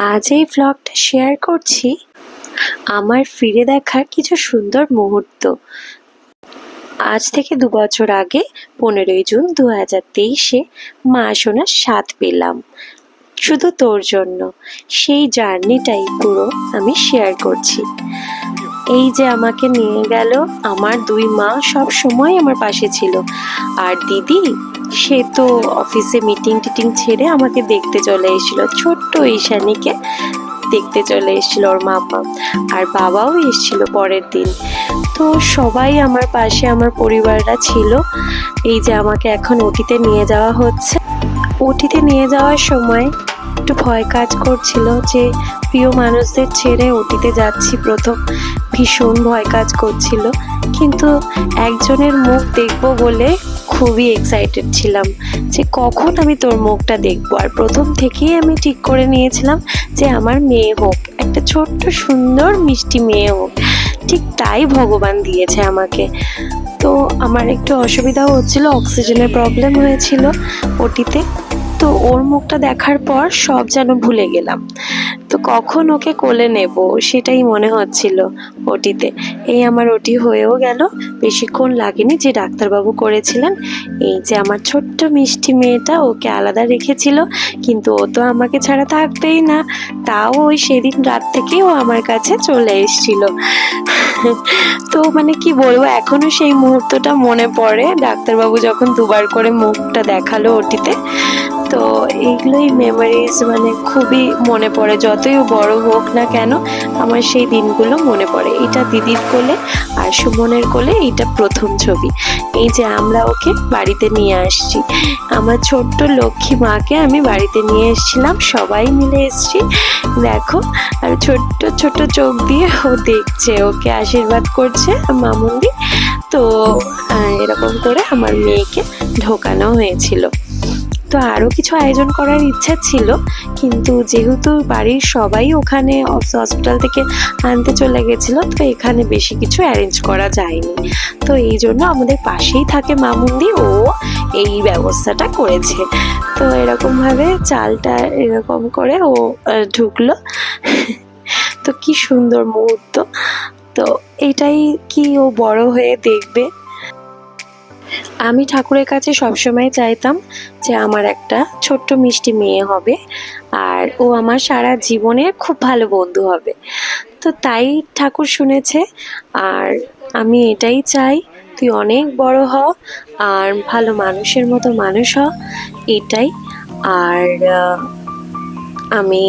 আজ এই ব্লগটা শেয়ার করছি আমার ফিরে দেখা কিছু সুন্দর মুহূর্ত। আজ থেকে 2 বছর আগে 15ই জুন 2023-এ মা সোনার স্বাদ পেলাম শুধু তোর জন্য। সেই জার্নিটাই পুরো আমি শেয়ার করছি। এই যে আমাকে নিয়ে গেল, আমার 2 মা সব সময় আমার পাশে ছিল। আর দিদি, সে তো অফিসে মিটিং টিটিং ছেড়ে আমাকে দেখতে চলে এসেছিল, ছোট্ট ঈশানীকে দেখতে চলে এসেছিল ওর মামা। আর বাবাও এসেছিল পরের দিন। তো সবাই আমার পাশে, আমার পরিবাররা ছিল। এই যে আমাকে এখন ওটিতে নিয়ে যাওয়া হচ্ছে। ওটিতে নিয়ে যাওয়ার সময় একটু ভয় কাজ করছিল যে প্রিয় মানুষদের ছেড়ে ওটিতে যাচ্ছি প্রথম, ভীষণ ভয় কাজ করছিল। কিন্তু একজনের মুখ দেখবো বলে খুবই এক্সাইটেড ছিলাম যে কখন আমি তোর মুখটা দেখবো। আর প্রথম থেকেই আমি ঠিক করে নিয়েছিলাম যে আমার মেয়ে হোক, একটা ছোট্ট সুন্দর মিষ্টি মেয়ে হোক। ঠিক তাই ভগবান দিয়েছে আমাকে। তো আমার একটু অসুবিধাও হচ্ছিল, অক্সিজেনের প্রবলেম হয়েছিল ওটিতে। তো ওর মুখটা দেখার পর সব যেন ভুলে গেলাম। তো কখন ওকে কোলে নেব সেটাই মনে হচ্ছিল ওটিতে। এই আমার ওটি হয়েও গেল, বেশিক্ষণ লাগেনি যে ডাক্তারবাবু করেছিলেন। এই যে আমার ছোট্ট মিষ্টি মেয়েটা, ওকে আলাদা রেখেছিল, কিন্তু ও তো আমাকে ছাড়া থাকবেই না। তাও ওই সেদিন রাত থেকেই ও আমার কাছে চলে এসেছিল। তো মানে কি বলবো, এখনো সেই মুহূর্তটা মনে পড়ে, ডাক্তারবাবু যখন 2বার করে মুখটা দেখালো ওটিতে। তো এইগুলোই মেমোরিজ, মানে খুবই মনে পড়ে। যতই বড় হোক না কেন, আমার সেই দিনগুলো মনে পড়ে। এটা দিদির কোলে আর সুমনের কোলে এইটা প্রথম ছবি। এই যে আমরা ওকে বাড়িতে নিয়ে আসছি, আমার ছোট্ট লক্ষ্মী মাকে আমি বাড়িতে নিয়ে এসেছিলাম, সবাই মিলে এসছি। দেখো, আর ছোট্ট ছোট্ট চোখ দিয়ে ও দেখছে, ওকে আশীর্বাদ করছে মামুন্দি। তো এরকম করে আমার মেয়েকে ঢোকানো হয়েছিল। তো আরও কিছু আয়োজন করার ইচ্ছা ছিল, কিন্তু যেহেতু বাড়ির সবাই ওখানে হসপিটাল থেকে আনতে চলে গেছিলো, তো এখানে বেশি কিছু অ্যারেঞ্জ করা যায়নি। তো এই জন্য আমাদের পাশেই থাকে মামুন্দি, ও এই ব্যবস্থাটা করেছে। তো এরকমভাবে চালটা এরকম করে ও ঢুকলো। তো কি সুন্দর মুহূর্ত। তো এটাই কি ও বড় হয়ে দেখবে। আমি ঠাকুরের কাছে সবসময় চাইতাম যে আমার একটা ছোট্ট মিষ্টি মেয়ে হবে, আর ও আমার সারা জীবনের খুব ভালো বন্ধু হবে। তো তাই ঠাকুর শুনেছে, আর আমি এটাই চাই, তুই অনেক বড় হ আর ভালো মানুষের মতো মানুষ হ, এটাই। আর আমি